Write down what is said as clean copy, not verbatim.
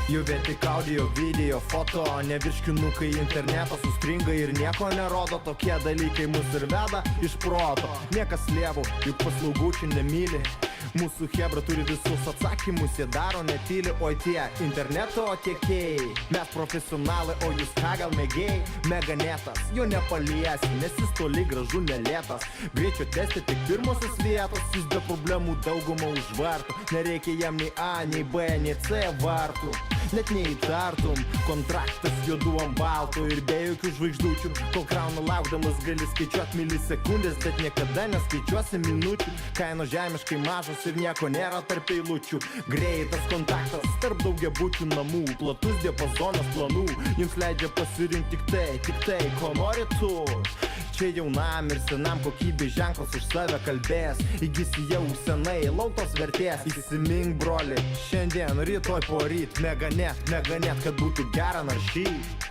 Jau vien tik audio, video, foto, nevirškinukai interneto sustringa ir nieko nerodo. Tokie dalykai mus ir veda iš proto. Niekas lievų, juk paslaugų čia nemyli. Mūsų hebra turi visus atsakymus, jie daro netyli. Oi tie interneto tiekėjai, mes profesionalai, o jūs ką gal mėgėjai? Meganetas, jo nepaliesi, nes jis toli gražu nelėtas. Greičio testi tik pirmosios vietos, jis be problemų daugumą užvartų. Nereikia jam nei A, nei B, nei C vartų. Net neįtartum, kontraktas juodu ant balto ir be jokių žvaigždučių. Kol krauna laukdamas gali skaičiuot milisekundės, bet niekada neskaičiuosi minučių. Kainos žemiškai mažos ir nieko nėra tarp eilučių. Greitas kontaktas tarp daugiabučių namų, platus diapazonas planų jums leidžia pasirinkti tik tai, ko nori tu. Čia jaunam ir senam kokybė ženklas už save kalbės. Įgysi jau senai lauktos vertės. Įsimink broli, šiandien, rytoj poryt. Meganet, kad būtų gera naršyt.